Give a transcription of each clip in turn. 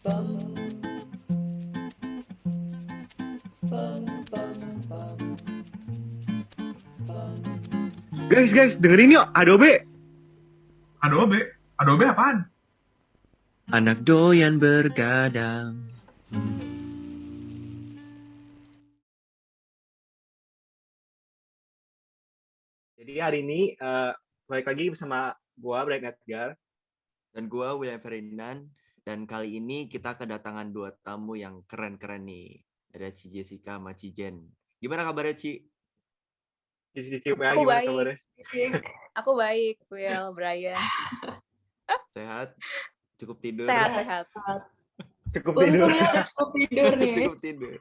Guys, dengerin yuk Adobe. Adobe apaan? Anak doyan bergadang. Jadi hari ini balik lagi bersama gua Brian Edgar dan gua William Ferdinand, dan kali ini kita kedatangan dua tamu yang keren-keren nih. Ada Ci Jessica sama Ci Jen. Gimana kabarnya, Ci? Cici ya, Aku gimana baik. kabarnya? Aku baik, Will, Brian. Sehat? Cukup tidur? Sehat. Cukup tidur. Untungnya udah cukup tidur nih. Cukup tidur.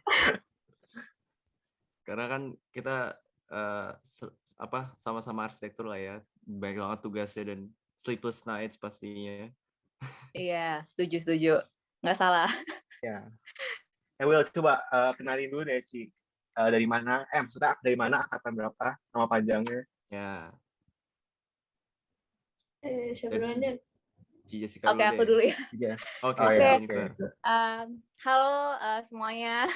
Karena kan kita sama-sama arsitektur lah ya. Banyak banget tugasnya dan sleepless nights pastinya. Iya, setuju. Nggak salah. Ya. Will, coba kenalin dulu deh, Ci. Dari mana? Maksudnya dari mana, angkatan berapa, nama panjangnya? Ya. Siapa duluan? Ci Jessica Oke, aku dulu ya. Iya. Oke, Oh, Ci ya, Jennifer. Halo semuanya.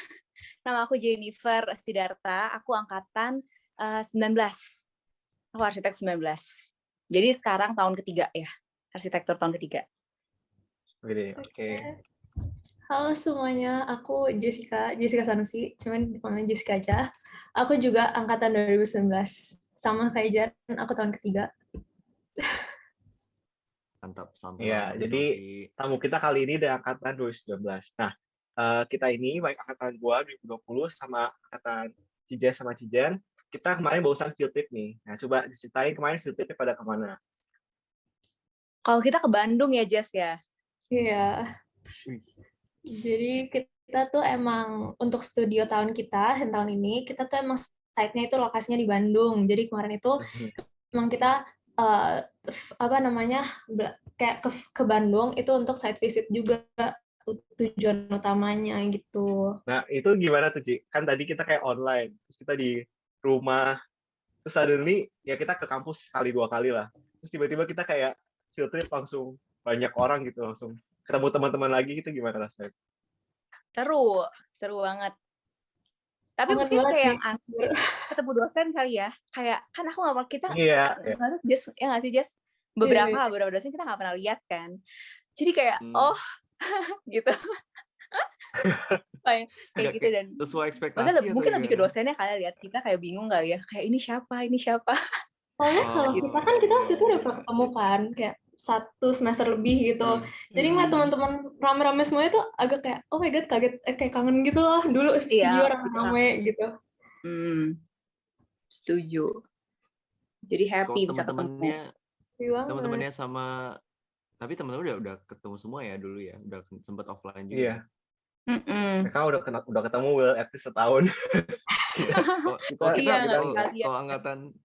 Nama aku Jennifer Sidarta. Aku angkatan 19. Aku arsitek 19. Jadi sekarang tahun ketiga ya. Arsitektur tahun ketiga. Oke. Halo semuanya, aku Jessica Sanusi, cuman dipanggil Jessica aja. Aku juga angkatan 2019, sama kayak Jan, aku tahun ketiga. Mantap, Iya, jadi tamu kita kali ini dari angkatan 2019. Nah, kita ini baik angkatan gua 2020 sama angkatan Cijen sama Cijen, kita kemarin barusan field trip nih. Nah, coba diceritain kemarin field tripnya pada kemana? Kalau kita ke Bandung ya, Jess ya? Iya. Jadi kita tuh emang untuk studio tahun ini, kita tuh emang site-nya itu lokasinya di Bandung. Jadi kemarin itu emang kita kayak ke Bandung itu untuk site visit juga tujuan utamanya gitu. Nah, itu gimana tuh, Ci? Kan tadi kita kayak online, terus kita di rumah, terus suddenly ya kita ke kampus sekali 2 kali lah. Terus tiba-tiba kita kayak field trip langsung banyak orang gitu, langsung ketemu teman-teman lagi, itu gimana rasanya? Seru banget. Tapi Kangen mungkin banget kayak sih. yang aneh, ketemu dosen kali ya. Kayak, kan aku nggak pernah, kita Iya. Jess, ya nggak sih, Jess? Beberapa dosen kita nggak pernah lihat kan. Jadi kayak, gitu. kayak gitu, dan sesuai ekspektasi. maksudnya mungkin lebih ke dosennya kalian lihat kita kayak bingung kali ya. Kayak ini siapa? Soalnya kalau kita kan waktu itu udah pernah ketemu kan, kayak 1 semester lebih gitu. Jadi ngeliat teman-teman rame-rame semuanya tuh agak kayak, oh my god, kaget, kayak kangen gitu loh. Dulu studio rame gitu. Setuju. Jadi happy bisa ketemu. Teman-temannya sama, tapi teman-teman udah ketemu semua ya dulu ya, udah sempat offline juga. Iya. Mereka udah ketemu Will at least setahun. Kalau angkatan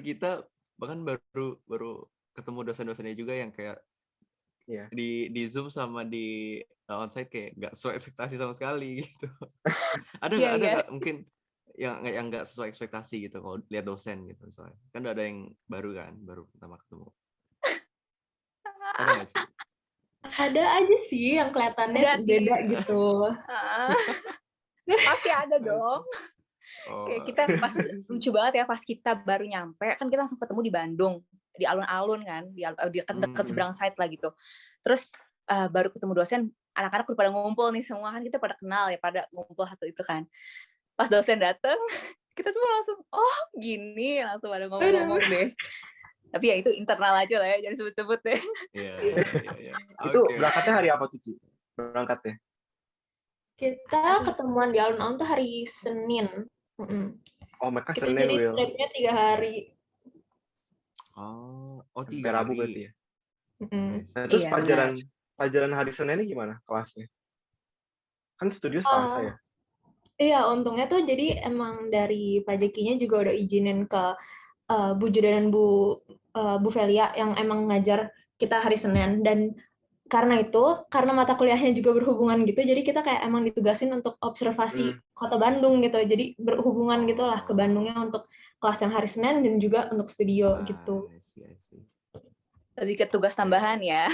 kita bahkan baru ketemu dosen-dosennya juga yang kayak di Zoom sama di onsite kayak nggak sesuai ekspektasi sama sekali gitu. Ada nggak mungkin yang nggak sesuai ekspektasi gitu kalau lihat dosen gitu misalnya, kan udah ada yang baru pertama ketemu. Ada nggak sih? Ada aja sih yang kelihatannya beda gitu. Pasti ada dong. Kayak kita pas lucu banget ya, pas kita baru nyampe kan kita langsung ketemu di Bandung, di alun-alun kan, di dekat seberang site lah gitu. Terus baru ketemu dosen, anak-anak udah pada ngumpul nih semua kan, kita pada kenal ya, pada ngumpul satu itu kan. Pas dosen datang, kita semua langsung gini, langsung pada ngomong-ngomong deh. Tapi ya itu internal aja lah ya, jangan sebut-sebut deh. Iya. Itu berangkatnya hari apa tuh, Ci? Berangkatnya? Kita ketemuan di alun-alun tuh hari Senin. Oh, mereka kita Senin, jadi Will. tripnya 3 hari. 3 Rabu hari. berarti ya? Nah, terus pelajaran hari Senin ini gimana kelasnya? Kan studio Selasa ya? Iya, untungnya tuh jadi emang dari Pak Jekinya juga udah izinin ke Bu Juda dan Bu Velia yang emang ngajar kita hari Senin, dan karena mata kuliahnya juga berhubungan gitu, jadi kita kayak emang ditugasin untuk observasi kota Bandung gitu, jadi berhubungan gitulah ke Bandungnya untuk kelas yang hari Senin dan juga untuk studio gitu. I see. Lebih ke tugas tambahan ya.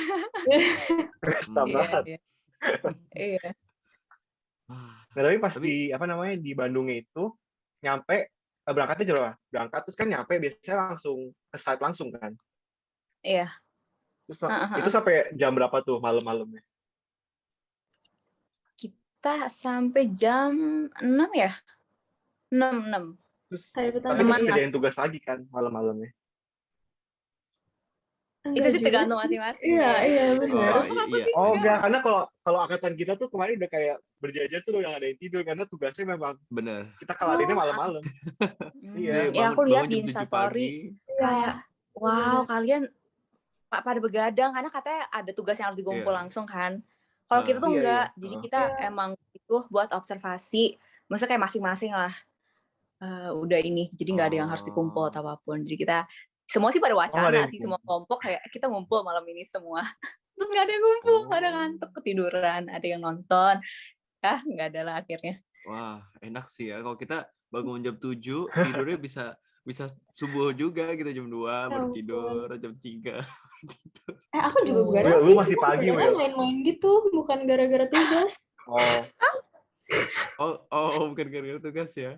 Tambahan. Iya. Nah, tapi pas Tapi di Bandungnya itu nyampe berangkatnya jam berapa? Berangkat terus kan nyampe biasanya langsung ke site langsung kan. Iya. Terus itu Heeh. sampai jam berapa tuh malam-malamnya? Kita sampai jam 6 ya? 6. Terus Hari pertama tapi Neman terus iya. kerjain masuk. tugas lagi kan malam-malamnya. Itu Enggak sih juga tergantung sih. masing-masing Iya, ya. iya oh benar. Kalau aku iya sih Oh iya enggak, enggak. karena kalau angkatan kita tuh kemarin udah kayak berjajar tuh udah nggak ada yang tidur karena tugasnya memang bener. kita kelarinnya Oh, malam-malam. Iya. Dia Ya bangun aku lihat bangun di jam 7 Instastory pagi. kayak iya, wow benar. kalian pada begadang karena katanya ada tugas yang harus dikumpul Iya. langsung kan. Kalau kita tuh Iya, iya. enggak, jadi kita Iya. emang itu buat observasi. Maksudnya kayak masing-masing lah udah ini, jadi nggak ada yang harus dikumpul atau Oh. apapun. Jadi kita semua sih pada Oh nggak ada wacana yang sih, dikumpul. semua kelompok kayak kita ngumpul malam ini semua. Terus nggak ada yang ngumpul, pada Oh. ngantuk ketiduran, ada yang nonton. Nggak ada lah akhirnya. Wah, enak sih ya. Kalau kita bangun jam 7, tidurnya bisa subuh juga gitu jam 2 Ya baru ampun. tidur, jam 3 tidur. Aku juga Oh. begadang Will, sih, lu masih cuma pagi, begadangnya Will. main-main gitu, bukan gara-gara tugas. Oh, bukan gara-gara tugas ya.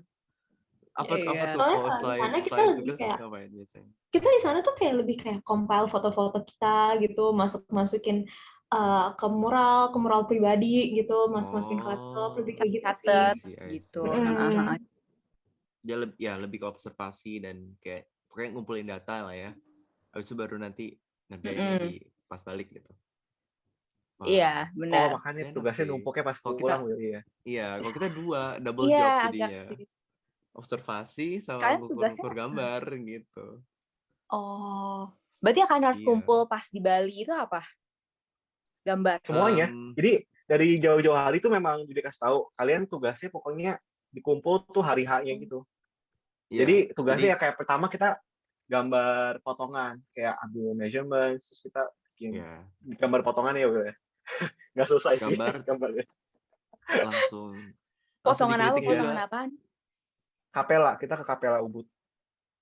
Apa Iya. tuh Soalnya kalau kalau di selain sana kita selain lebih tugas kayak, ngapain biasanya? kita di sana tuh kayak lebih kayak compile foto-foto kita gitu, masukin ke mural pribadi gitu, masukin ke laptop, lebih kayak gitu sih. Catat I see. gitu. Mm. Dia lebih ke observasi dan kayak pokoknya ngumpulin data lah ya. Habis itu baru nanti ngerjainnya di pas balik gitu. Wah, Iya, oh benar. makanya enak tugasnya sih. numpuknya pas Kalau pulang, kita Will. Iya. iya, kalau kita double Iya, job agak jadinya. sih. Observasi sama Kalian tugasnya ngukur gambar gitu. Oh, berarti akan harus Iya. kumpul pas di Bali itu apa? Gambar. Semuanya. Jadi dari jauh-jauh hari tuh memang dikasih tahu kalian tugasnya pokoknya dikumpul tuh hari H-nya gitu. Iya, Jadi tugasnya ya kayak pertama kita gambar potongan, kayak ambil measurement, terus kita bikin iya, gambar potongan ya, Will. Nggak selesai sih gambar gambarnya. langsung Potongan apa? dikritik Potongan juga. apaan? Kapela, kita ke Kapela Ubud.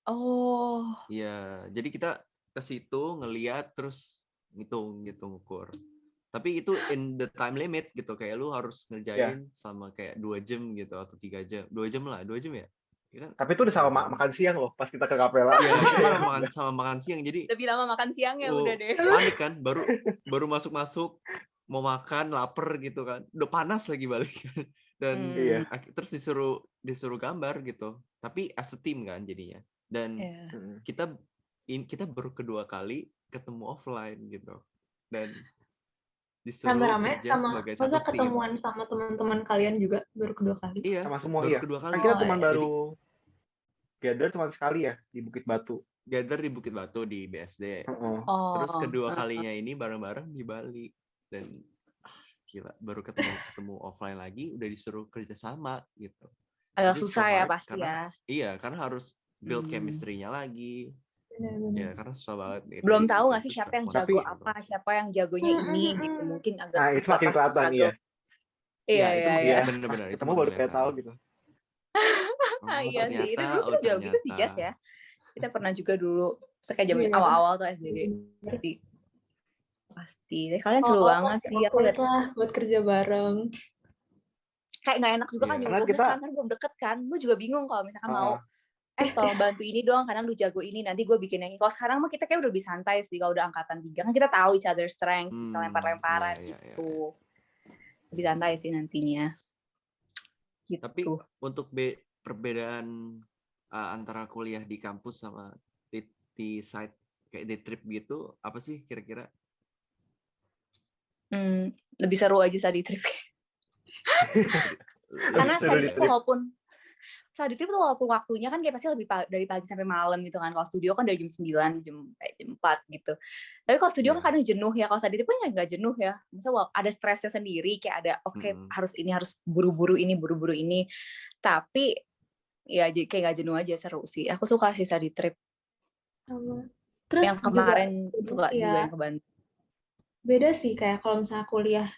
Oh, Iya, jadi kita ke situ ngeliat terus ngitung ukur. Tapi itu in the time limit gitu, kayak lu harus ngerjain sama kayak 2 jam gitu atau 3 jam. 2 jam lah, 2 jam ya? Ya kan? Tapi itu udah sama makan siang loh pas kita ke Kapela. Iya, itu sama makan siang. Jadi lebih lama makan siang ya udah deh. panik kan, baru masuk mau makan, lapar gitu kan. Udah panas lagi balik kan. Dan terus disuruh gambar gitu. Tapi as a team kan jadinya. Dan kita baru kedua kali ketemu offline gitu. Dan disuruh rame-rame kerja sama sebagai satu tim. ketemuan sama teman-teman kalian juga baru kedua kali. Iya, sama semua baru iya. kedua kali. Kan kita cuma Jadi, baru gather cuma sekali ya di Bukit Batu. Gather di Bukit Batu di BSD. Terus kedua kalinya ini bareng-bareng di Bali. Dan gila, baru ketemu offline lagi udah disuruh kerja sama gitu. Agak susah ya pasti karena, ya. Iya, karena harus build chemistry-nya lagi. Ya, karena susah banget. Belum tahu nggak sih siapa yang jago apa, siapa yang jagonya ini gitu. Mungkin agak susah. Itu makin kelihatan ya. Iya. Benar-benar. Ketemu baru kayak tahu gitu. Iya sih, itu dulu kita juga gitu sih, Jas ya. Kita pernah juga dulu, kayak zaman awal-awal tuh SDG. Pasti. Kalian seru banget sih. Aku lihat lah buat kerja bareng. Kayak nggak enak juga kan nyuruhnya kan belum deket kan. Gue juga bingung kalau misalkan mau tolong bantu ini dong karena lu jago ini nanti gue bikin yang ini. Kalau sekarang mah kita kayak udah lebih santai sih kalau udah angkatan 3 kan kita tahu each other strength, bisa lempar-lemparan gitu. Lebih santai sih nantinya. Gitu. Tapi untuk perbedaan antara kuliah di kampus sama di site kayak day trip gitu apa sih kira-kira? Lebih seru aja study trip. Karena study trip study trip tuh walaupun waktunya kan kayak pasti lebih dari pagi sampai malam gitu kan. Kalau studio kan dari jam 9, jam 4 gitu. Tapi kalau studio kan kadang jenuh ya. Kalau study trip kan nggak jenuh ya. Misalnya ada stresnya sendiri kayak ada harus buru-buru ini. Tapi ya kayak nggak jenuh aja, seru sih. Aku suka sih study trip. Terus yang kemarin suka juga yang ke Bandung. Beda sih kayak kalau misalnya kuliah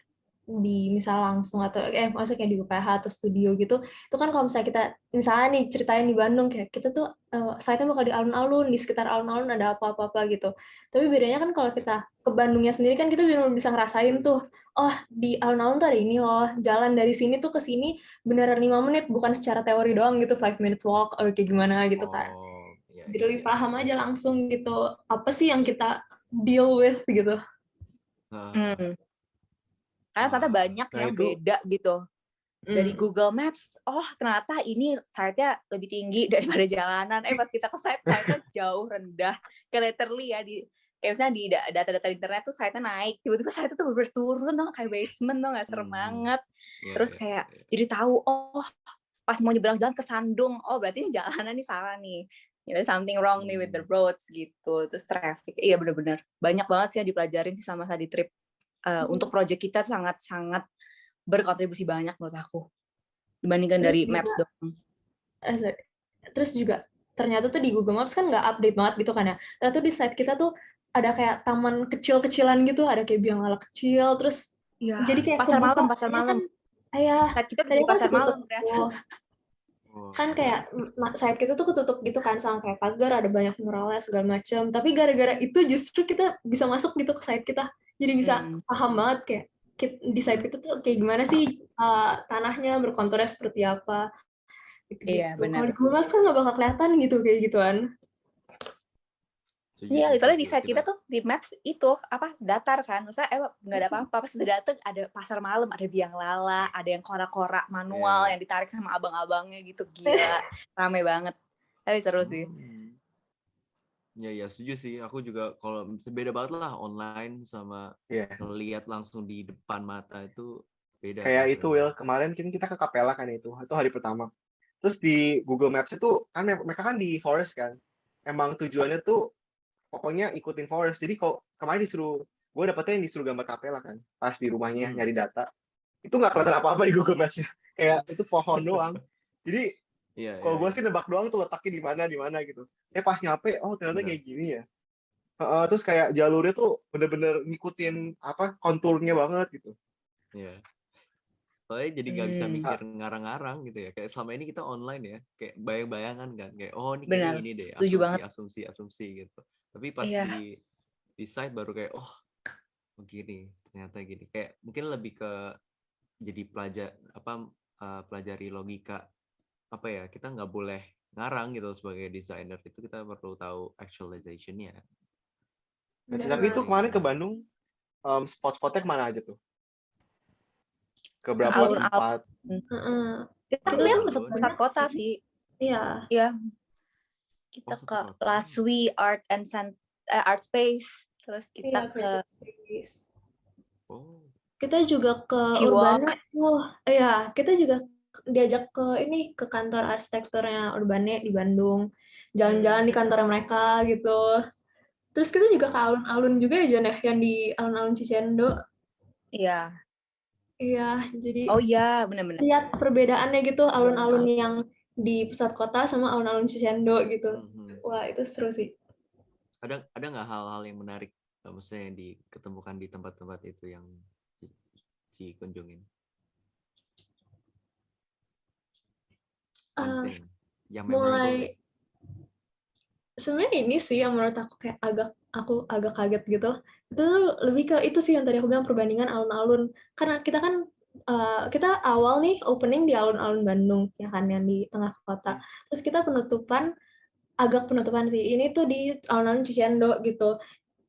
misal langsung atau maksudnya kayak di UPH atau studio gitu, itu kan kalau misalnya kita misalnya nih ceritain di Bandung kayak kita tuh site-nya bakal di alun-alun, di sekitar alun-alun ada apa-apa gitu. Tapi bedanya kan kalau kita ke Bandungnya sendiri kan kita benar bisa ngerasain tuh, oh di alun-alun tuh ada ini loh, jalan dari sini tuh ke sini beneran 5 menit, bukan secara teori doang gitu, 5 minutes walk atau kayak gimana gitu kan. Jadi lebih paham aja langsung gitu, apa sih yang kita deal with gitu. Karena ternyata banyak yang beda gitu. Dari Google Maps, oh ternyata ini site-nya lebih tinggi daripada jalanan. Pas kita ke site-nya jauh rendah. Kayak literally ya, kayak misalnya di data-data internet tuh site-nya naik, tiba-tiba site-nya tuh berturun tuh kayak basement tuh, nggak serem banget. Terus kayak jadi tahu, oh pas mau nyebrang jalan kesandung, oh berarti ini jalanan nih salah nih. There's something wrong nih with the roads gitu. Terus traffic, iya bener-bener. Banyak banget sih yang dipelajarin sih sama Study Trip. Untuk project kita sangat-sangat berkontribusi banyak menurut aku dibandingkan terus dari juga, Maps doang. Terus juga ternyata tuh di Google Maps kan nggak update banget gitu kan ya. Ternyata di site kita tuh ada kayak taman kecil-kecilan gitu, ada kayak biang lala kecil, terus ya, jadi kayak pasar malam. Kan, site kita di pasar malam ternyata. Kan kayak site kita tuh ketutup gitu kan sama kayak pagar, ada banyak muralnya segala macam. Tapi gara-gara itu justru kita bisa masuk gitu ke site kita. Jadi bisa paham banget kayak di site kita tuh kayak gimana sih tanahnya, berkonturnya seperti apa. Gitu. Iya, benar. Kalau di Google Maps kan nggak bakal kelihatan gitu kayak gituan. Iya, soalnya di site kita tuh di Maps itu datar kan, maksudnya nggak ada apa-apa, pas udah dateng ada pasar malam, ada biang lala, ada yang kora-kora manual yang ditarik sama abang-abangnya gitu, gila, rame banget, tapi seru sih. Ya setuju sih, aku juga kalau beda banget lah online sama ngelihat langsung di depan mata itu beda. Kayak itu Will, kemarin kita ke Capella kan itu hari pertama. Terus di Google Maps itu kan mereka kan di forest kan, emang tujuannya tuh pokoknya ikutin forest. Jadi kok kemarin gue dapetnya yang disuruh gambar Capella kan, pas di rumahnya nyari data, itu nggak kelihatan apa-apa di Google Maps, kayak itu pohon doang. Jadi kalau gue sih nebak doang tuh letaknya di mana gitu. Pas nyampe, oh ternyata kayak gini ya. Terus kayak jalurnya tuh bener-bener ngikutin konturnya banget gitu. Iya. Soalnya jadi nggak bisa mikir ngarang-ngarang gitu ya. Kayak selama ini kita online ya, kayak bayang-bayangan kan, kayak oh ini kayak ini deh, asumsi gitu. Tapi pas di site baru kayak begini, ternyata gini. Kayak mungkin lebih ke jadi pelajari logika kita nggak boleh ngarang gitu sebagai desainer, itu kita perlu tahu actualization-nya. Tapi itu kemarin ke Bandung, spot-spotnya kemana aja tuh? Ke berapa tempat? Kita lihat pusat kota sih. Iya. Kita ke Laswi Art Space, terus kita ke kita juga ke Urbane. Kita juga diajak ke kantor arsitekturnya Urbane di Bandung, jalan-jalan di kantor mereka gitu. Terus kita juga ke alun-alun juga ya Jon, yang di alun-alun Cicendo. Iya, jadi benar-benar lihat perbedaannya gitu, alun-alun yang di pusat kota sama alun-alun Cicendo gitu. Wah, itu seru sih. Ada nggak hal-hal yang menarik, maksudnya yang diketemukan di tempat-tempat itu yang dikunjungin? Yang mulai sebenarnya ini sih yang menurut aku kayak agak kaget gitu. Itu lebih ke itu sih yang tadi aku bilang, perbandingan alun-alun. Karena kita kan kita awal nih opening di alun-alun Bandung ya kan, yang di tengah kota. Terus kita penutupan sih. Ini tuh di alun-alun Cicendo gitu.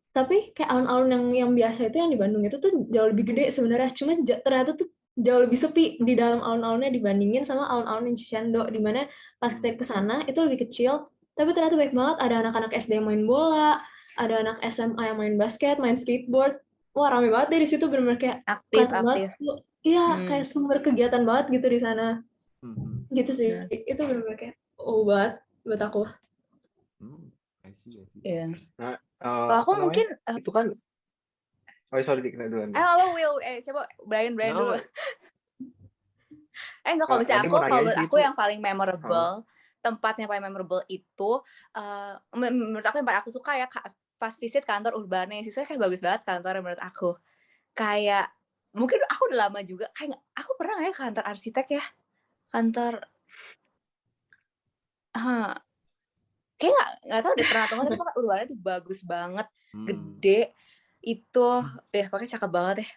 Tapi kayak alun-alun yang biasa itu yang di Bandung itu tuh jauh lebih gede sebenarnya. Cuma ternyata tuh jauh lebih sepi di dalam alun-alunnya dibandingin sama alun-alun Cicendo, di mana pas kita ke sana itu lebih kecil, tapi ternyata baik banget. Ada anak-anak SD yang main bola, ada anak SMA yang main basket, main skateboard. Wah, rame banget deh di situ, benar-benar kayak aktif. Iya, kayak sumber kegiatan banget gitu di sana. Gitu sih. Itu benar-benar kayak banget buat aku. I see. Nah, kalau aku mungkin itu kan sorry kita duluan. Siapa? Brian dulu. Enggak, kalau misalnya aku yang paling memorable, tempatnya paling memorable itu menurut aku yang paling aku suka ya pas visit kantor Urbane. Sisanya kayak bagus banget kantornya menurut aku. Kayak mungkin aku udah lama juga kayak aku pernah nggak ya ke kantor arsitek ya? Kantor kayak nggak tahu deh pernah atau nggak, tapi pokoknya Urbana tuh bagus banget, gede, itu ya pokoknya cakep banget deh.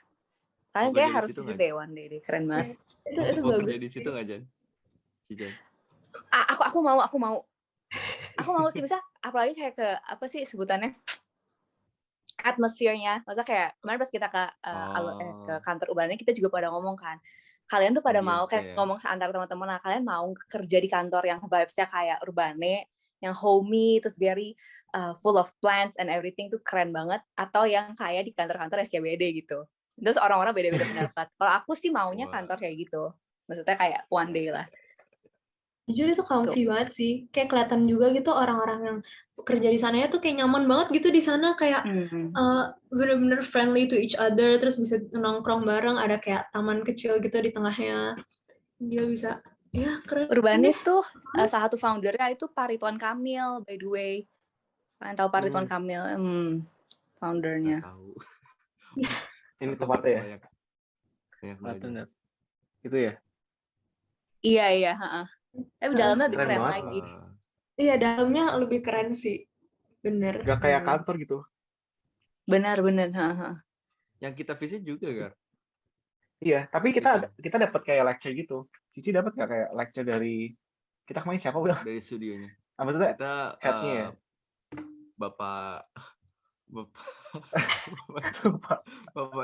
Kalian Mau kayak kerja di harus situ visit nggak? deh one day deh, keren banget. Itu Mau bagus kerja di situ sih. nggak, Jan? Si Jan. Aku mau sih, bisa apalagi kayak ke apa sih sebutannya, atmosfernya. Maksudnya kayak kemarin pas kita ke ke Oh, kantor Urbana kita juga pada ngomong kan, kalian tuh pada mau ambience kayak ya. ngomong seantar teman-teman, nah kalian mau kerja di kantor yang vibes-nya kayak Urbane, yang homey, terus very full of plants and everything tuh keren banget, atau yang kayak di kantor-kantor SCBD gitu. Terus orang-orang beda-beda pendapat. Kalau aku sih maunya Wah. kantor kayak gitu. Maksudnya kayak one day lah. Jujur itu comfy banget sih. Kayak kelihatan juga gitu orang-orang yang kerja di sana tuh kayak nyaman banget gitu di sana, kayak bener-bener friendly to each other, terus bisa nongkrong bareng, ada kayak taman kecil gitu di tengahnya. Dia bisa, ya keren. Urbane tuh salah satu foundernya itu Pak Ridwan Kamil, by the way. Kalian tahu Pak Ridwan Kamil? Foundernya. Nggak tahu. Ini Aku tempatnya ya? banyak belajar. Itu ya? Iya, tapi dalamnya lebih Keren keren banget. lagi. Iya, dalamnya lebih keren sih. Bener. Gak kayak kantor gitu. Benar. Yang kita visit juga kan? Iya, tapi kita dapat kayak lecture gitu. Cici dapat nggak kayak lecture dari kita kemarin siapa Will? Dari studionya. Apa tuh? Kita headnya ya? Bapak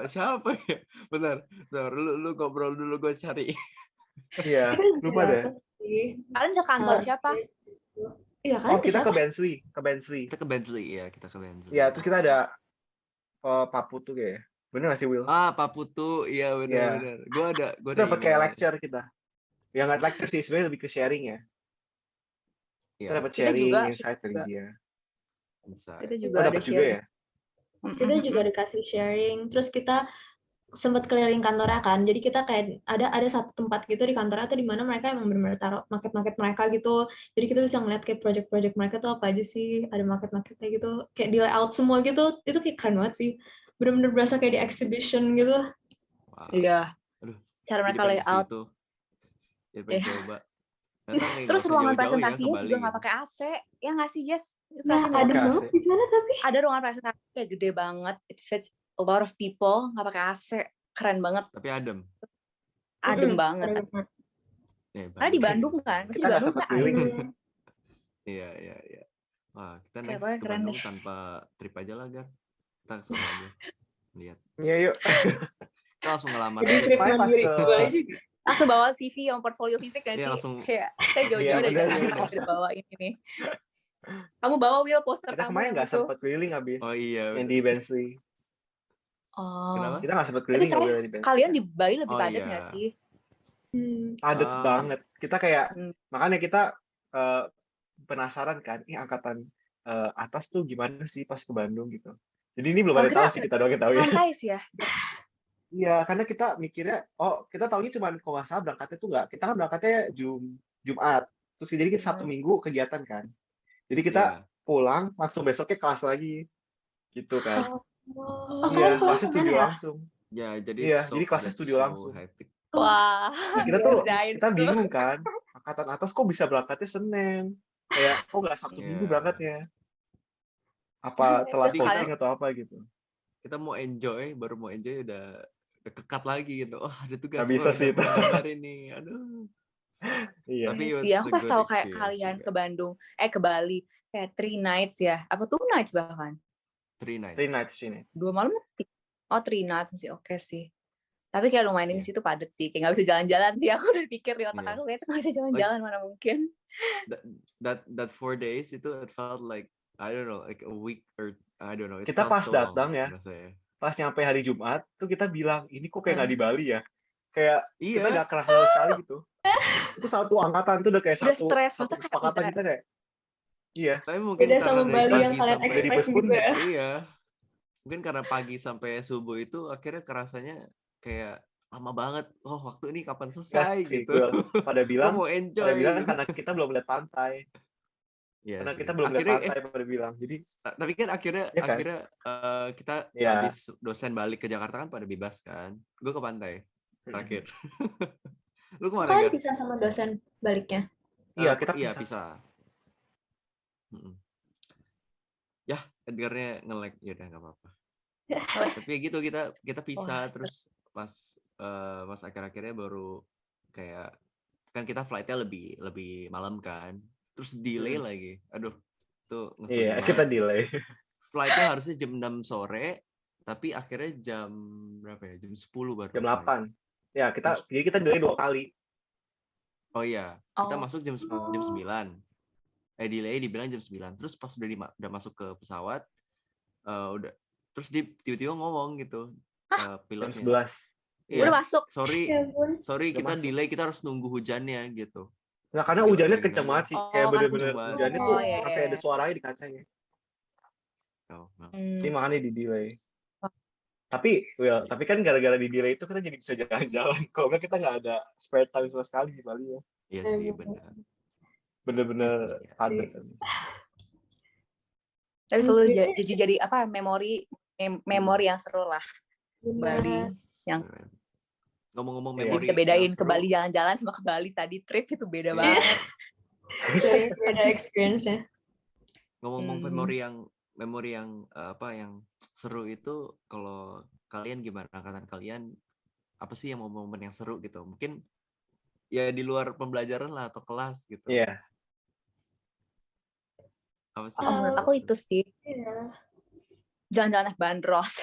siapa ya? Bentar, lu ngobrol dulu, gue cari. Iya, lupa deh. Kalian ke kantor siapa? Iya kan? Oh, kita ke Bensley. Kita ke Bensley. Iya, terus kita ada Pak Putu kayak. Bener nggak sih Will? Pak Putu, iya benar. Gue ada dapat kayak lecture kita. Ya nggak lecture sih, sebenarnya lebih ke sharing ya. Kita dapat sharing, insight dari dia. Kita juga ada sharing. Kita juga dikasih sharing. Terus kita sempat keliling kantornya kan, jadi kita kayak ada satu tempat gitu di kantornya tuh di mana mereka emang benar-benar taruh market mereka gitu, jadi kita bisa ngeliat kayak project mereka tuh apa aja sih, ada marketnya gitu, kayak di layout semua gitu, itu kayak keren banget sih, benar-benar berasa kayak di exhibition gitu. Iya. Cara mereka layout. Jadi coba. Terus ruangan presentasinya juga nggak pakai AC, ya nggak sih Jess? Nah, ada banget di sana tapi. Ada ruangan presentasi kayak gede banget, it fits a lot of people, nggak pakai AC, keren banget. Tapi adem. Adem banget. Karena di Bandung kan, masih di Bandung kan adem. Iya. Wah, kita next ke Bandung tanpa trip aja lah, Gar. Kita langsung aja lihat. Iya, yuk. Kita langsung ngelamar. Langsung bawa CV yang portfolio fisik kan sih? Langsung. Kayak saya jauh-jauh dari Jakarta udah bawa ini nih. Kamu bawa Will poster kita kamu kemarin nggak sempat keliling abis. Oh iya. Yang di Bensley. Kenapa? Kita nggak sempat keliling tapi di Bensley. Kalian di Bali lebih padat nggak sih? Padat banget. Kita kayak makanya kita penasaran kan, ini angkatan atas tuh gimana sih pas ke Bandung gitu. Jadi ini belum ada tahu sih, kita doang yang tahu ya. Santai sih ya. Iya, karena kita mikirnya, kita taunya cuma kalau nggak salah berangkatnya tuh nggak, kita kan berangkatnya Jumat, terus jadi kita Sabtu Minggu kegiatan kan, jadi kita pulang langsung besoknya kelas lagi, gitu kan. Iya, kelasnya studio langsung. Ya, jadi jadi kelasnya studio langsung. Wah. Nah, kita bingung kan, angkatan atas kok bisa berangkatnya Senin, kayak kok nggak Sabtu Minggu berangkatnya, apa telat posting atau apa gitu. Kita baru mau enjoy udah kekat lagi gitu. Oh, ada tugas. Gak bisa sih itu. Hari ini, aduh. Iya. Tapi aku pas tahu kayak kalian ke Bandung, ke Bali, kayak 3 nights ya, apa 2 nights bahkan? 3 nights. 2 malam? 3 nights masih oke sih. Tapi kayak lumayan di situ padat sih, kayak nggak bisa jalan-jalan sih. Aku udah pikir di otak aku kayak nggak bisa jalan-jalan, mana mungkin. That 4 days itu it felt like I don't know, like a week or I don't know. Kita pas datang ya, pas nyampe hari Jumat tuh kita bilang ini kok kayak nggak di Bali ya, kayak kita nggak kerasa sekali gitu. Itu satu angkatan tuh udah kayak satu kesepakatan kita kayak iya. Tapi mungkin beda sama Bali yang kalian expect juga ya. Iya. Mungkin karena pagi sampai subuh itu akhirnya kerasanya kayak lama banget. Oh, waktu ini kapan selesai gitu. Pada bilang mau enjoy. Pada bilang karena kita belum lihat pantai. Iya Karena sih. kita belum lihat Akhirnya pantai pada bilang. Jadi tapi kan akhirnya ya kan? kita Iya. habis dosen balik ke Jakarta kan pada bebas kan. Gue ke pantai terakhir. Lu kemana Kalian Gar? bisa sama dosen baliknya? Iya, kita Iya bisa. bisa. Mm-mm. Ya, Edgarnya nge-lag, ya udah nggak apa-apa. Tapi ya gitu kita pisah Wah, terus pas akhir-akhirnya baru kayak kan kita flightnya lebih malam kan, terus delay Mm. lagi. Aduh, tuh ngeselin Iya, banget kita sih. delay. Flightnya harusnya jam 6 sore, tapi akhirnya jam berapa ya? Jam 10 baru Jam flight. 8. Ya, jadi kita delay 2 kali. Oh iya, kita Oh. masuk jam 9. Delay dibilang jam 9. Terus pas udah masuk ke pesawat, udah terus dia tiba-tiba ngomong gitu, Jam pilotnya. 11. Iya, Udah masuk. sorry Ya ampun. sorry Udah kita masuk. delay, kita harus nunggu hujannya gitu. Nah, karena Kita hujannya bayangin kenceng aja. banget sih. Oh, Kayak kan bener-bener kenceng hujannya banget. tuh Oh, iya, sampai iya. ada suaranya di kacanya. Oh, no. Ini makanya di delay. Tapi kan gara-gara di delay itu kita jadi bisa jalan-jalan. Kalau nggak kita nggak ada spare time sama sekali di Bali ya. Iya Ya sih, ampun. benar. Bener-bener Iya. padat. Tapi selalu Mungkin jadi apa memori yang seru lah benar. Bali. Yang Ngomong-ngomong Iya. memori bisa bedain yang ke seru, Bali jalan-jalan sama ke Bali study trip itu beda Iya. banget. Dari beda experience-nya. ngomong-ngomong memori yang apa yang seru itu, kalau kalian gimana, angkatan kalian apa sih yang momen yang seru gitu? Mungkin ya di luar pembelajaran lah atau kelas gitu. Iya. Apa sih? Menurut aku itu sih Iya. jalan-jalan naik bandros.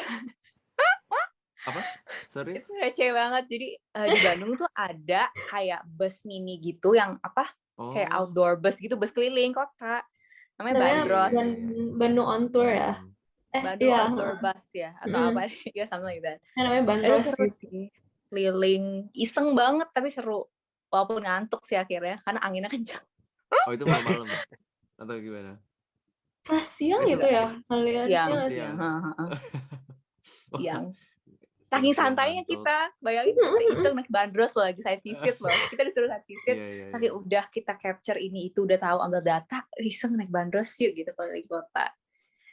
Apa? Sorry? Itu receh banget. Jadi di Bandung tuh ada kayak bus mini gitu yang apa kayak Oh. outdoor bus gitu, bus keliling kota. Namanya Namanya bandros. Bandung on tour ya. Bandung Iya. outdoor bus ya atau apa ya something like that. Namanya Itu bandros seru gitu. sih. Keliling iseng banget tapi seru. Walaupun ngantuk sih akhirnya karena anginnya kencang. Oh, itu malam-malam atau gimana? Pas siang Itu gitu ya kalian. Yang Iya, siang. Yang Saking saking santainya ngantuk. kita, bayangin seiseng naik bandros loh, lagi side visit loh. Kita disuruh side visit, Iya. saking udah kita capture ini itu udah tahu ambil data, iseng naik bandros yuk gitu kalau di kota.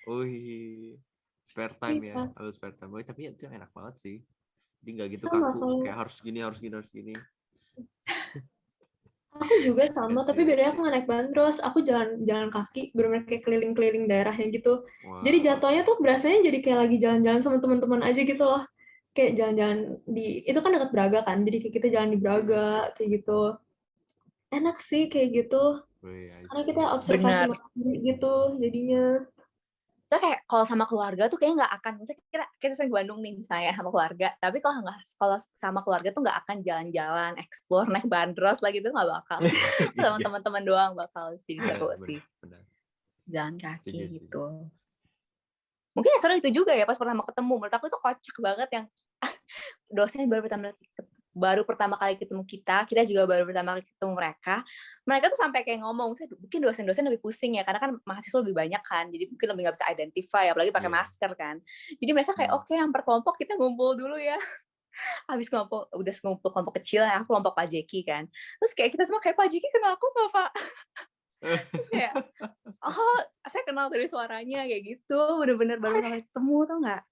Wih, spare time ya, Iya. ambil spare time. Tapi itu enak banget sih. Jadi nggak gitu Sama kaku, kalau- kayak harus gini. Aku juga sama, Iya tapi sih. bedanya aku nggak naik bandros. Aku jalan kaki, bener-bener kayak keliling-keliling daerahnya gitu. Wah. Jadi jatuhnya tuh berasanya jadi kayak lagi jalan-jalan sama teman-teman aja gitu loh. Kayak jalan-jalan itu kan dekat Braga kan, jadi kayak kita jalan di Braga kayak gitu. Enak sih kayak gitu, Wih, I karena see. kita observasi Benar. mandiri gitu jadinya. Terus kayak kalau sama keluarga tuh kayak nggak akan, misalnya kita sering ke Bandung nih misalnya sama keluarga, tapi kalau sama keluarga tuh nggak akan jalan-jalan, explore, naik bandros lagi tuh nggak bakal. Sama teman-teman doang bakal jadi seru sih, Benar. jalan kaki Setuju sih. gitu. Mungkin yang seru itu juga ya pas pertama ketemu, menurut aku itu kocak banget yang dosen baru pertama kali ketemu kita juga baru pertama kali ketemu mereka tuh sampai kayak ngomong, mungkin dosen-dosen lebih pusing ya, karena kan mahasiswa lebih banyak kan, jadi mungkin lebih nggak bisa identify, apalagi pakai Iya. masker kan, jadi mereka kayak oke, yang per kelompok kita ngumpul dulu ya, habis udah ngumpul kelompok kecil, aku kelompok Pak Jeki kan, terus kayak kita semua kayak Pak Jeki kenal aku nggak Pak? Terus kayak oh saya kenal dari suaranya kayak gitu, bener-bener baru kali ketemu tau nggak?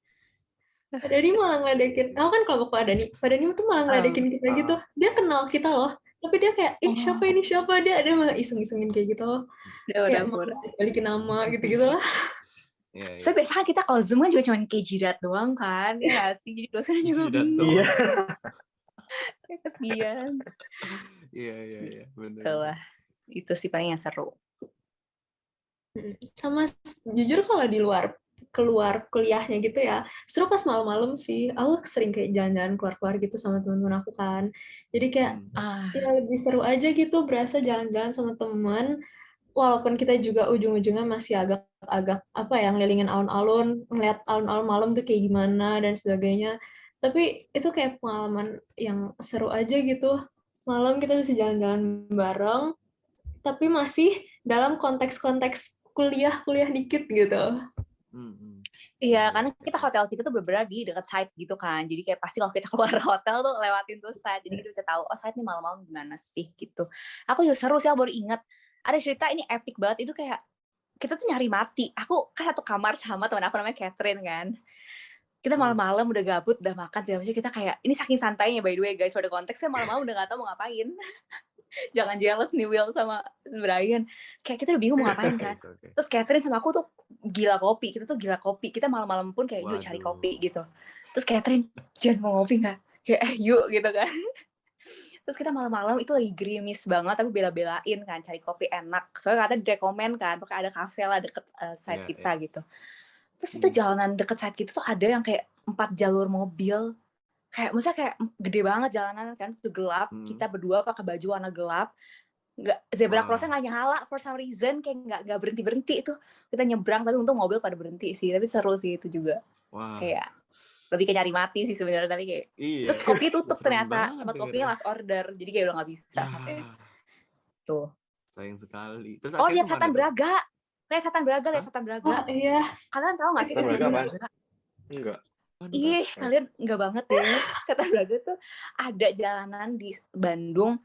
Pak Dani malah ngeledekin, aku kan kelompok Pak Dani tuh malah ngeledekin kita gitu. Dia kenal kita loh, tapi dia kayak, siapa ini, siapa dia malah iseng-isengin kayak gitu loh. Kayak mau balikin nama gitu-gitu lah. Iya. So biasanya kita kalau Zoom kan juga cuma kayak jidat doang kan, ya nggak sih? Jadi dosennya juga Jidat bingung. Iya. Kayak kesian. Iya, benar. Itulah, itu sih paling yang seru. Sama jujur kalau di keluar kuliahnya gitu ya, seru pas malam-malam sih. Aku sering kayak jalan-jalan keluar-keluar gitu sama teman-teman aku kan. Jadi kayak ya lebih seru aja gitu, berasa jalan-jalan sama teman. Walaupun kita juga ujung-ujungnya masih agak apa ya, ngelilingin alun-alun, ngeliat alun-alun malam tuh kayak gimana dan sebagainya. Tapi itu kayak pengalaman yang seru aja gitu. Malam kita bisa jalan-jalan bareng, tapi masih dalam konteks kuliah dikit gitu. Iya, karena kita hotel kita tuh bener-bener di dekat site gitu kan. Jadi kayak pasti kalau kita keluar hotel tuh lewatin tuh site. Jadi kita bisa tahu, site ini malam-malam gimana sih gitu. Aku juga seru sih, aku baru ingat. ada cerita ini epic banget, itu kayak kita tuh nyari mati. Aku kan satu kamar sama teman aku namanya Catherine kan. Kita malam-malam udah gabut, udah makan segala macam, kita kayak ini saking santainya by the way guys, for the konteksnya malam-malam udah gak tahu mau ngapain. Jangan jealous nih Will sama Brian. Kayak kita udah bingung mau ngapain kan. Okay. Terus Catherine sama aku tuh gila kopi. Kita tuh gila kopi. Kita malam-malam pun kayak yuk cari kopi gitu. Terus Catherine, Jen mau ngopi nggak? Kayak yuk gitu kan. Terus kita malam-malam itu lagi gerimis banget, tapi bela-belain kan cari kopi enak. Soalnya katanya direkomen kan, pakai ada kafe lah deket site kita gitu. Terus itu jalanan deket site kita tuh ada yang kayak 4 jalur mobil. Kayak maksudnya kayak gede banget jalanan kan, itu gelap. Kita berdua pakai baju warna gelap. Zebra crossnya nggak nyala for some reason, kayak nggak berhenti itu. Kita nyebrang tapi untung mobil pada berhenti sih, tapi seru sih itu juga. Kayak lebih kayak nyari mati sih sebenarnya, tapi kayak terus kopi tutup ternyata, tempat kopinya last order, jadi kayak udah nggak bisa. Tuh sayang sekali. Terus lihat Setan Braga. Lihat Setan Braga. Oh iya. Kalian tahu nggak sih Setan Braga? Enggak. Ih, kalian enggak banget deh. Setan Braga tuh ada jalanan di Bandung,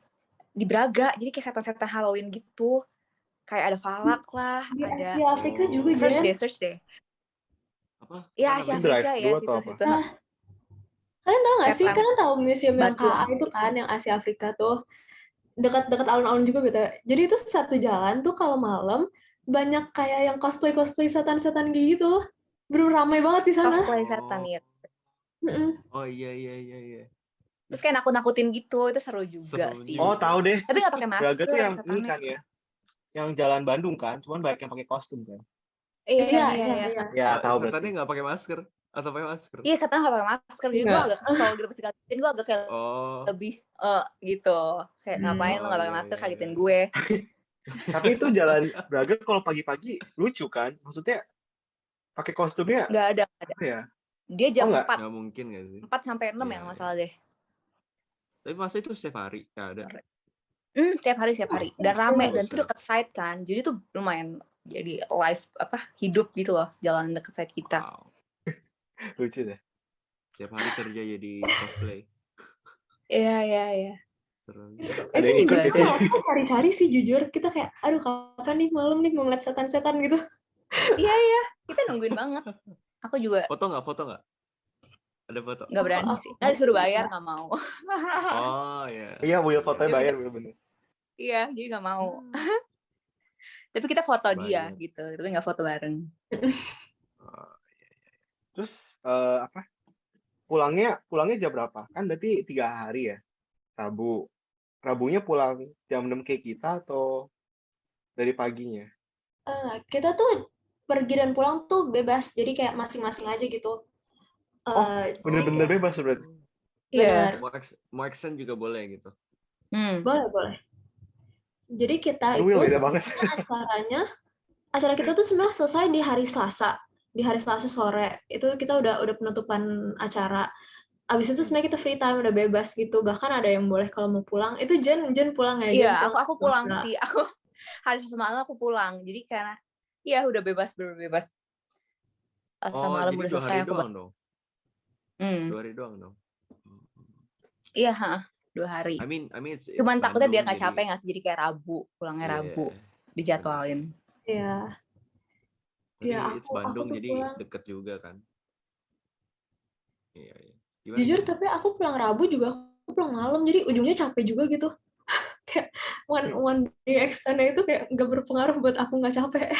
di Braga. Jadi kayak setan-setan Halloween gitu. Kayak ada falak lah, ada. Di Afrika juga Search deh. Apa? Ya, Asia Afrika ya, situ-situ. Kalian tahu nggak sih? Kalian tahu museum yang Batu. KA itu kan, yang Asia Afrika tuh dekat-dekat alun-alun juga betul. Jadi itu satu jalan tuh kalau malam banyak kayak yang cosplay setan-setan gitu. Bener ramai banget di sana. Cosplay setan ya. Oh iya. Terus kayak nakut-nakutin gitu, itu seru juga sih. Oh, tahu deh. Tapi nggak pakai masker. Braga tuh yang ini setannya. kan ya. Yang jalan Bandung kan, cuman banyak yang pakai kostum kan. Iya. Ya, tahu berarti. Setannya nggak pakai masker atau pakai masker? Iya, setan nggak pakai masker. Jadi gue agak kesel gitu pas dikagetin, gue agak kayak lebih gitu. Kayak ngapain lo nggak pakai masker, kagetin gue. Tapi itu jalan Braga kalau pagi-pagi lucu kan? Maksudnya pakai kostumnya nggak ada. Ya? Dia jam 4. Nggak mungkin nggak sih? 4 sampai 6 ya nggak salah deh. Tapi masa itu setiap hari nggak ada? Setiap hari. Dan rame dan itu deket site kan. Jadi tuh lumayan jadi live hidup gitu loh jalan deket site kita. Wow. Lucu deh. Setiap hari kerja jadi cosplay. Iya. Seru. Ada yang ikut gitu. Kita cari-cari sih jujur. Kita kayak, aduh kapan nih malam nih mau ngeliat setan-setan gitu. Iya. Kita nungguin banget. Aku juga. Foto nggak? Ada foto? Nggak berani sih. Nggak disuruh bayar, nggak mau. Oh iya. Iya, Will fotonya bayar bener-bener. Iya, jadi nggak mau. Tapi kita foto dia gitu, tapi nggak foto bareng. Terus pulangnya jam berapa? Kan berarti 3 hari ya. Rabunya pulang jam 6 kayak kita atau dari paginya? Kita tuh pergi dan pulang tuh bebas, jadi kayak masing-masing aja gitu. Bener-bener bebas berarti. Iya. Mau extend juga boleh gitu. Boleh. Jadi kita itu itu beda banget. acara kita tuh sebenarnya selesai di hari Selasa. Di hari Selasa sore itu kita udah penutupan acara. Abis itu sebenarnya kita free time, udah bebas gitu. Bahkan ada yang boleh kalau mau pulang. Itu Jen pulang ya? Iya, aku pulang sih. Aku hari semalam aku pulang. Jadi karena udah bebas. Semalam udah selesai. 2 hari doang dong. 2 hari doang dong. Iya, 2 hari. I mean it's cuman takutnya biar nggak jadi... capek nggak sih, jadi kayak Rabu, pulangnya Rabu, dijadwalin. Iya. It's Bandung jadi pulang. Deket juga kan. Iya. Jujur tapi aku pulang Rabu juga aku pulang malam, jadi ujungnya capek juga gitu. Kayak one day extend itu kayak nggak berpengaruh buat aku nggak capek.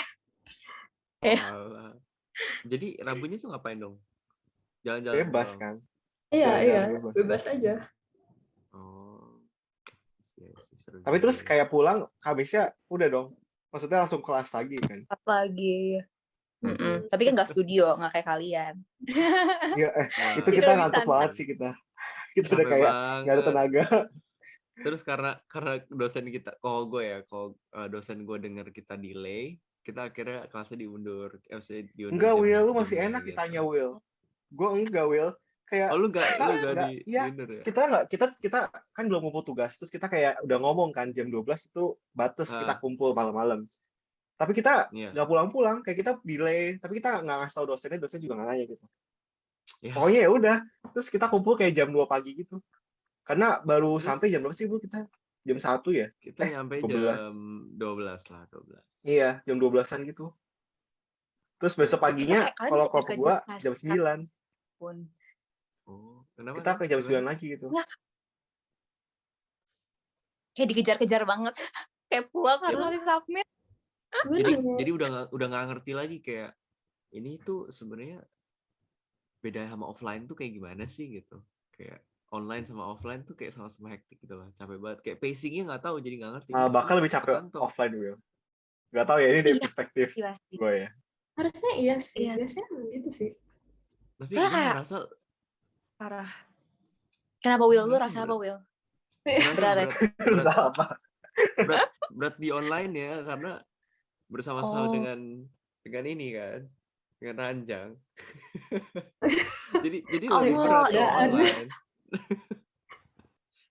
Jadi Rabunya tuh ngapain dong? Jalan-jalan. Bebas kan? Iya, bebas aja. Tapi terus kayak pulang habisnya udah dong. Maksudnya langsung kelas lagi kan? Lagi. Tapi kan nggak studio, nggak kayak kalian. Iya, itu kita ngantuk banget sih kita. Kita udah kayak nggak ada tenaga. Terus karena dosen kita, kalau dosen gue denger kita delay, kita akhirnya kelasnya diundur. Enggak, Will, lu masih enak ditanya, Will. Gue enggak, Will. Kayak lu enggak diundur ya? Kita kan belum ngumpul tugas, terus kita kayak udah ngomong kan jam 12 itu batas kita kumpul malam-malam. Tapi kita nggak pulang-pulang, kayak kita delay, tapi kita nggak ngasih tau dosennya, dosen juga nggak nanya gitu. Pokoknya ya udah, terus kita kumpul kayak jam 2 pagi gitu. Karena baru sampai jam berapa sih Bu kita? jam 1 ya? Kita nyampe 12. jam 12 lah, 12. Iya, jam 12-an gitu. Terus besok paginya Kalian kalau ke dikejar-kejar gua pas jam 9. pun. Oh, kenapa Kita nih? ke jam Gimana? 9 lagi gitu. Nggak, kayak dikejar-kejar banget. Kayak pulang harus Ya. masih submit. Jadi udah nggak ngerti lagi kayak ini tuh sebenarnya beda sama offline tuh kayak gimana sih gitu. Kayak online sama offline tuh kayak sama-sama hektik gitu lah, capek banget. Kayak pacingnya nggak tahu, jadi nggak ngerti. Bahkan lebih capek Kekantong. offline Will. Gak tahu ya, ini dari Iya, perspektif iya sih. gue ya. Harusnya iya sih, Iya. biasanya emang gitu sih. Tapi Soalnya gue kayak ngerasa parah. Kenapa Will? Lu Ngerasa rasa apa Will? berat Terus apa? berat di online ya, karena bersama-sama Oh, dengan ini kan, dengan ranjang. jadi Oh lebih my berat iya. kalau God. online.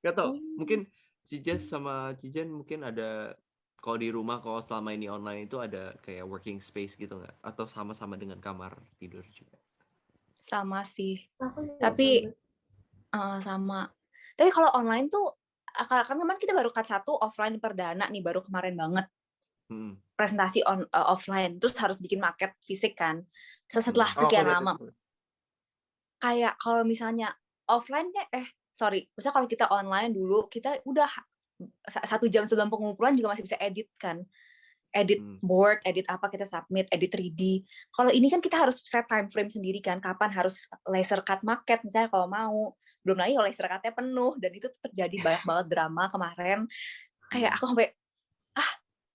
Gak tau, Oh. mungkin Cijas sama Cijen mungkin ada, kalau di rumah, kalau selama ini online itu ada kayak working space gitu nggak? Atau sama-sama dengan kamar tidur juga? Sama sih. Aku juga Tapi sama. sama. Tapi kalau online tuh, kan kemarin kita baru cut 1 offline perdana nih, baru kemarin banget Hmm. presentasi offline. Terus harus bikin market fisik kan. Setelah Oh, aku sekian lihat lama. itu. Kayak kalau misalnya offline misalnya kalau kita online dulu, kita udah 1 jam sebelum pengumpulan juga masih bisa edit kan. Edit board, edit apa, kita submit, edit 3D. Kalau ini kan kita harus set time frame sendiri kan, kapan harus laser cut market misalnya kalau mau. Belum lagi kalau laser cut-nya penuh, dan itu tuh terjadi banyak banget drama kemarin. Kayak aku sampai,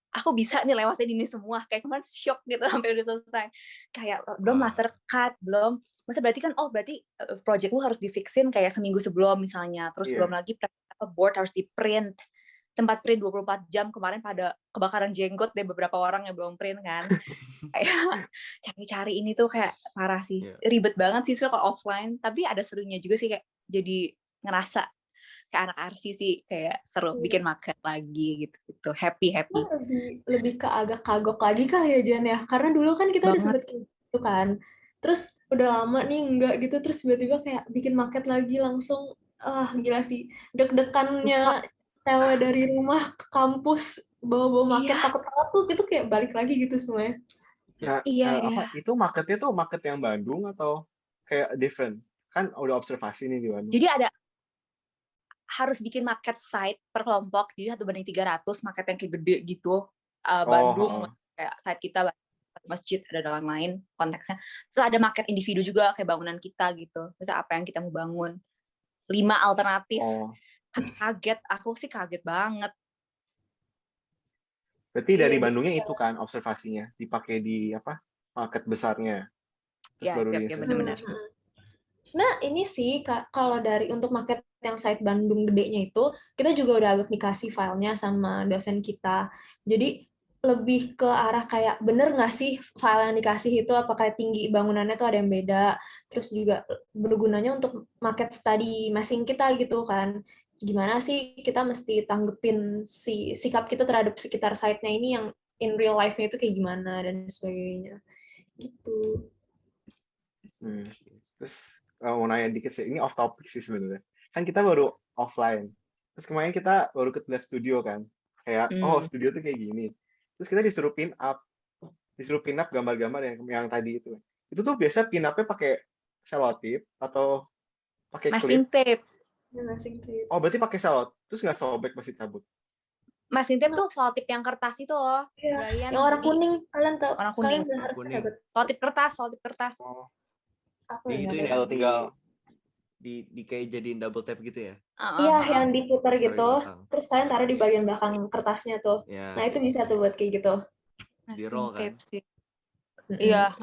aku bisa nih lewatin ini semua. Kayak kemarin shock gitu sampai udah selesai. Kayak belum laser cut, belum. Maksudnya berarti kan, berarti projectmu harus di-fixin kayak seminggu sebelum misalnya. Terus belum lagi board harus di-print. Tempat print 24 jam kemarin pada kebakaran jenggot deh beberapa orang yang belum print kan. Kayak cari-cari ini tuh kayak parah sih. Ribet banget sih kalau offline, tapi ada serunya juga sih, kayak jadi ngerasa kayak anak arsi sih, kayak seru bikin market lagi gitu. Happy. Lebih ke agak kagok lagi kali ya Jan ya. Karena dulu kan kita udah sempet gitu kan. Terus udah lama nih enggak gitu, terus tiba-tiba kayak bikin market lagi langsung gila sih. Deg-degannya tewa dari rumah ke kampus bawa market takut-takut tuh itu kayak balik lagi gitu semuanya. Iya. Itu marketnya tuh market yang Bandung atau kayak different? Kan udah observasi nih di Bandung. Jadi harus bikin market site per kelompok, jadi 1:300 market yang kayak gede gitu. Bandung, kayak site kita, masjid, ada lain konteksnya. Terus ada market individu juga, kayak bangunan kita gitu. Misalnya apa yang kita mau bangun. 5 alternatif. Kaget, aku sih kaget banget. Berarti dari Bandungnya itu kan observasinya dipakai di market besarnya. Iya, benar-benar. Sebenarnya ini sih kalau dari untuk market yang site Bandung gedenya itu, kita juga udah agak dikasih filenya sama dosen kita. Jadi lebih ke arah kayak bener nggak sih file yang dikasih itu apakah tinggi bangunannya tuh ada yang beda, terus juga bergunanya untuk market study masing kita gitu kan. Gimana sih kita mesti tanggepin sikap kita terhadap sekitar site-nya ini yang in real life-nya itu kayak gimana dan sebagainya gitu. Terus mau nanya dikit sih, ini off topic sih sebenarnya. Kan kita baru offline. Terus kemarin kita baru lihat studio kan. Kayak studio tuh kayak gini. Terus kita disuruh pin up gambar-gambar yang tadi itu. Itu tuh biasa pin up-nya pakai selotip atau pakai masking clip? Masking tape. Oh, berarti pakai selotip. Terus nggak sobek masih cabut. Masking tape tuh selotip yang kertas itu loh. Iya, yang warna kuning. Kalian tahu? Warna kuning. Selotip kertas. Oh. Itu ini tinggal di kayak jadiin double tap gitu ya? Iya, yang diputar gitu. Terus kalian taruh di bagian belakang kertasnya tuh. Nah, itu bisa tuh buat kayak gitu. Di roll kan? Iya,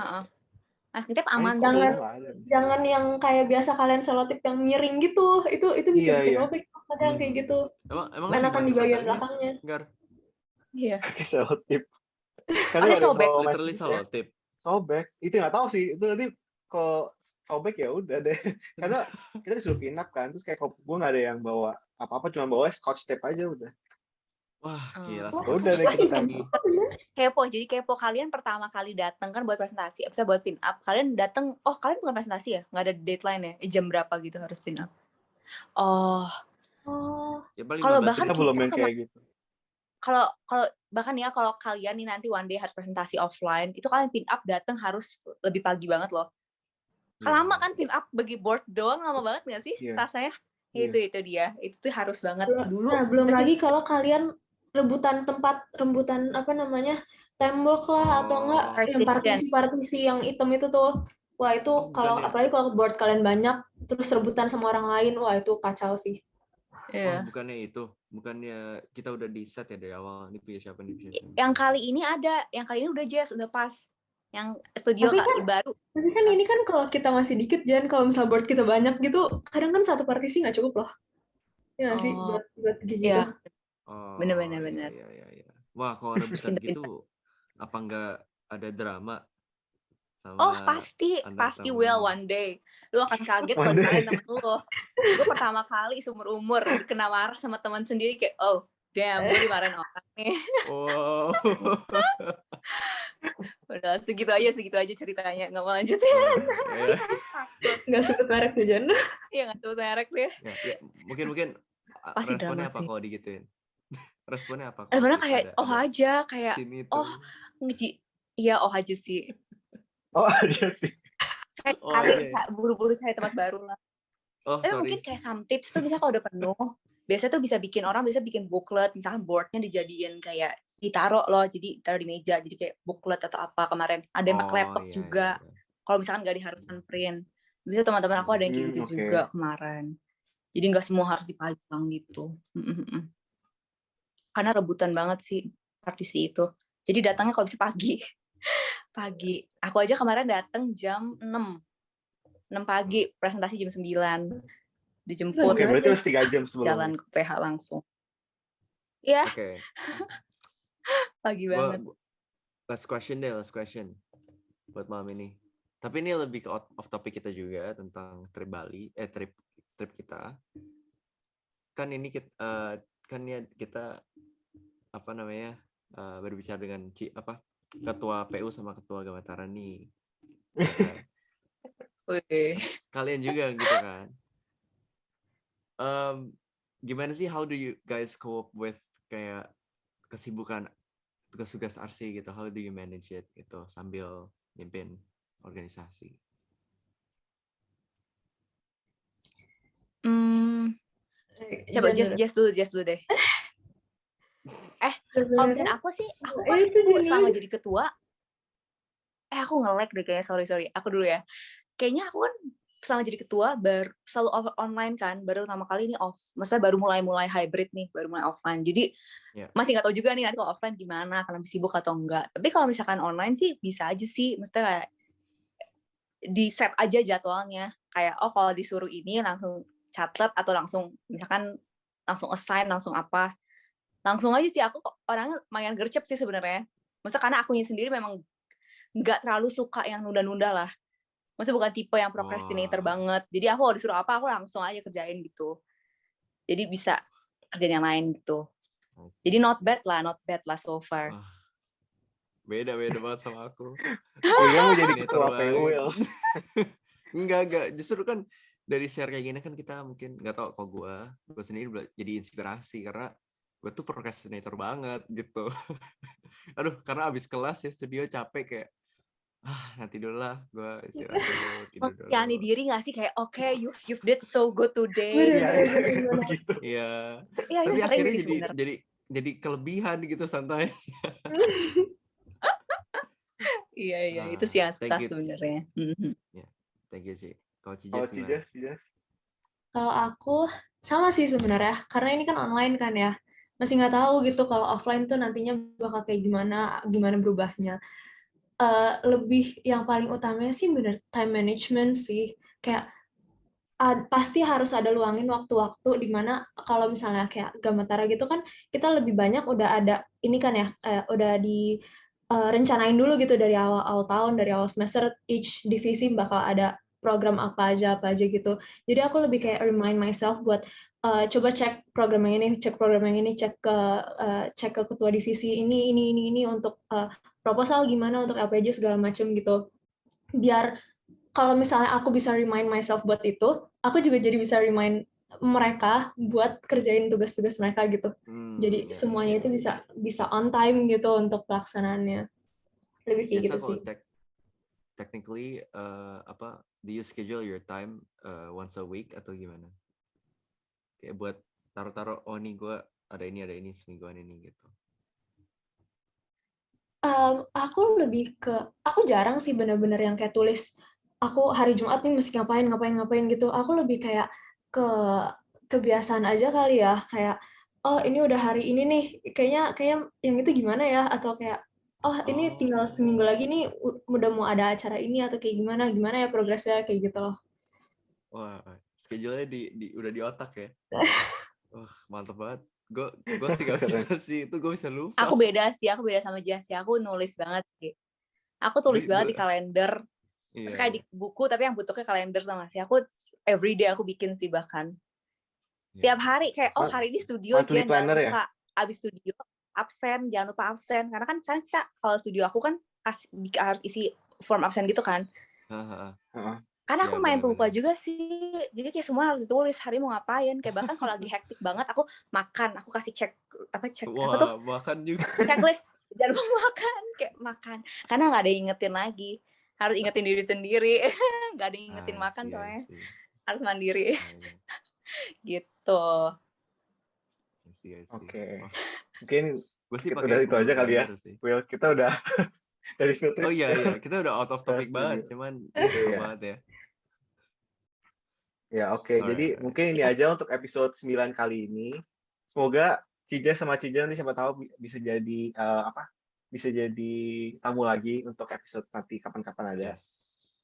masking tape aman sih. Jangan yang kayak biasa kalian selotip yang miring gitu. Itu bisa bikin robek kadang kayak gitu. Emang enakan di bagian belakangnya. Iya. Pakai selotip. Ada sobek. Literally selotip. Sobek. Itu nggak tahu sih. Itu nanti kalau sobek ya udah deh. Karena kita disuruh pin up kan. Terus kayak gue nggak ada yang bawa apa-apa, cuma bawa scotch tape aja udah. Wah, gila. Udah deh kita tadi. Kepo kalian pertama kali datang kan buat presentasi, bisa buat pin up. Kalian datang, kalian bukan presentasi ya? Nggak ada deadline ya? Jam berapa gitu harus pin up? Ya paling Kalau 15 bahkan Kita belum kita yang kayak gitu. kalau bahkan ya kalau kalian nih nanti one day harus presentasi offline, itu kalian pin up datang harus lebih pagi banget loh. Kan Iya. lama kan pin up bagi board doang lama banget nggak sih Iya. rasanya? Iya. Itu dia. Itu tuh harus banget dulu. Nah, belum masih- lagi kalau kalian rebutan apa namanya, tembok lah atau enggak yang Partition. partisi yang hitam itu tuh. Wah, itu Oh, kalau bukannya- apalagi kalau board kalian banyak terus rebutan sama orang lain, wah itu kacau sih. Iya. bukannya kita udah di set ya dari awal, ini punya siapa. Yang kali ini ada, yang kali ini udah Jess, udah pas. Yang studio Tapi kan- baru. Tapi kan ini kan kalau kita masih dikit, Jan, kalau misal board kita banyak gitu, kadang kan satu partisi nggak cukup loh. Ya nggak sih, Oh, buat gitu. iya. Oh, Bener. Iya. Wah, kalau rebutan Pinter-pinter. gitu apa nggak ada drama sama Oh pasti antar temen? will one day. Lu akan kaget kalau One day. dimarahin temen lu. Gue pertama kali seumur umur kena marah sama teman sendiri kayak, oh damn, gue dimarahin orang nih. Wow. Udah segitu aja ceritanya, nggak mau lanjutin. Ya. Nggak sebut merek tuh, Jan. Iya nggak tahu merek deh. Ya, mungkin Pasti responnya drama apa sih. kalau digituin? Responnya apa? Sebenarnya kayak aja kayak scene itu. iya aja sih. Oh, ada sih. Kayak Oh, iya. buru-buru cari tempat baru lah. Oh, Tapi sorry. mungkin kayak some tips tuh bisa kalau udah penuh. Biasanya tuh bisa bikin booklet, misalkan boardnya dijadiin kayak ditaruh loh, jadi taruh di meja, jadi kayak booklet atau apa kemarin. Ada yang pakai laptop iya, juga. iya. Kalau misalkan nggak diharuskan print, bisa teman-teman aku ada yang kayak gitu Oke. juga kemarin. Jadi nggak semua harus dipajang gitu. Karena rebutan banget sih partisi itu. Jadi datangnya kalau bisa pagi. Pagi. Aku aja kemarin datang jam 6 pagi, presentasi jam 9. Dijemput, Oke, berarti harus 3 jam sebelumnya. jalan ke PH langsung. Iya, Oke. pagi banget. Last question buat malam ini. Tapi ini lebih ke off topic kita juga tentang trip Bali, trip kita. Kan ini kita apa namanya? Berbicara dengan ketua PU sama ketua Gamataran nih. Wih. Kalian juga gitu kan. Gimana sih, how do you guys cope with kayak kesibukan tugas-tugas RC gitu? How do you manage it gitu sambil mimpin organisasi? Coba Jess dulu deh. Kalau misalnya aku sih, aku kan selama jadi ketua, aku nge-lag deh kayaknya, sorry, aku dulu ya. Kayaknya aku kan selama jadi ketua selalu online kan, baru pertama kali ini off. Maksudnya baru mulai hybrid nih, baru mulai offline. Jadi masih nggak tahu juga nih nanti kalau offline gimana, kalau sibuk atau enggak. Tapi kalau misalkan online sih bisa aja sih, maksudnya kayak di set aja jadwalnya. Kayak kalau disuruh ini langsung catat atau langsung misalkan langsung assign, langsung apa. Langsung aja sih, aku orangnya lumayan gercep sih sebenarnya. Maksudnya karena akunya sendiri memang nggak terlalu suka yang nunda-nunda lah. Maksudnya bukan tipe yang procrastinator banget. Jadi aku kalau disuruh apa, aku langsung aja kerjain gitu. Jadi bisa kerjain yang lain gitu. Jadi not bad lah so far. Beda banget sama aku. Iya, mau jadi ketua PU ya. Enggak. Justru kan dari share kayak gini kan kita mungkin nggak tahu kok gue sendiri jadi inspirasi karena gue tuh procrastinator banget gitu. Aduh, karena abis kelas ya studio capek kayak nanti dulu lah, gue istirahat dulu, tidur dulu. Yani diri nggak sih kayak okay, you've did so good today. Iya. Iya, tapi sering akhirnya sih jadi kelebihan gitu santai. Iya, itu sih yang susah sebenarnya. Thank you sih. Kalau Cijas. Kalau aku sama sih sebenarnya, karena ini kan online kan ya. Masih nggak tahu gitu kalau offline tuh nantinya bakal kayak gimana berubahnya. Lebih yang paling utamanya sih bener time management sih. Kayak pasti harus ada luangin waktu-waktu di mana kalau misalnya kayak Gamatara gitu kan kita lebih banyak udah ada ini kan ya, udah di rencanain dulu gitu dari awal tahun, dari awal semester each divisi bakal ada program apa aja gitu. Jadi aku lebih kayak remind myself buat coba cek program yang ini, cek ke ketua divisi ini untuk proposal gimana, untuk LPJ segala macam gitu. Biar kalau misalnya aku bisa remind myself buat itu, aku juga jadi bisa remind mereka buat kerjain tugas-tugas mereka gitu. Jadi semuanya itu bisa on time gitu untuk pelaksanaannya. Lebih kayak gitu sih. Technically do you schedule your time once a week atau gimana? Kayak buat taruh-taruh nih gue ada ini semingguan ini gitu. Aku jarang sih bener-bener yang kayak tulis aku hari Jumat nih mesti ngapain gitu. Aku lebih kayak ke kebiasaan aja kali ya, kayak oh ini udah hari ini nih, kayaknya yang itu gimana ya, atau kayak oh ini tinggal seminggu lagi nih udah mau ada acara ini, atau kayak gimana ya progresnya, kayak gitu loh. Wah, schedule-nya udah di otak ya. Wah, mantap banget. Gue sih gak bisa sih, itu gue bisa lupa. Aku beda sama Jas ya, aku nulis banget sih. Aku tulis banget di kalender. Terus kayak di buku, tapi yang bentuknya kalender sama sih. Aku everyday aku bikin sih bahkan. Tiap hari kayak hari ini studio jangan lupa abis studio absen, jangan lupa absen. Karena kan sekarang kita kalau studio aku kan harus isi form absen gitu kan. Karena aku main pelupa juga sih, jadi kayak semua harus ditulis hari mau ngapain. Kayak bahkan kalau lagi hektik banget, aku makan, aku kasih cek apa tuh? Makan juga. Checklist, jangan lupa makan, kayak makan. Karena nggak ada yang ingetin lagi, harus ingetin diri sendiri, nggak ada yang ingetin makan soalnya, harus mandiri, gitu. Oke, mungkin kita udah itu aja kali ya. Will, kita udah dari filter. Oh iya, kita udah out of topic banget, cuman seru banget ya. Ya oke, jadi mungkin ini aja untuk episode 9 kali ini. Semoga Cija sama Cija nanti siapa tahu bisa jadi bisa jadi tamu lagi untuk episode nanti kapan-kapan ada.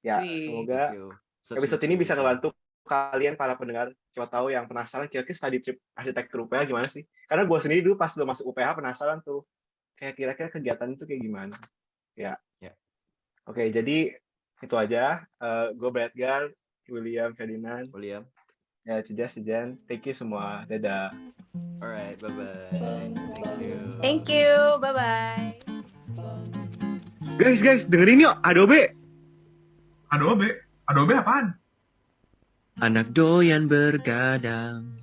Ya semoga episode ini bisa ngebantu kalian para pendengar, siapa tahu yang penasaran kira-kira study trip arsitektur UPH gimana sih? Karena gue sendiri dulu pas udah masuk UPH penasaran tuh, kayak kira-kira kegiatan itu kayak gimana? Ya. Oke, jadi itu aja. Gue Bradgar, William Ferdinand. Ya, Cija, Sijan. Thank you semua. Dadah. Alright, bye-bye. Thank you. Bye-bye. Guys, dengerin yuk Adobe. Adobe apaan? Anak doyan bergadang.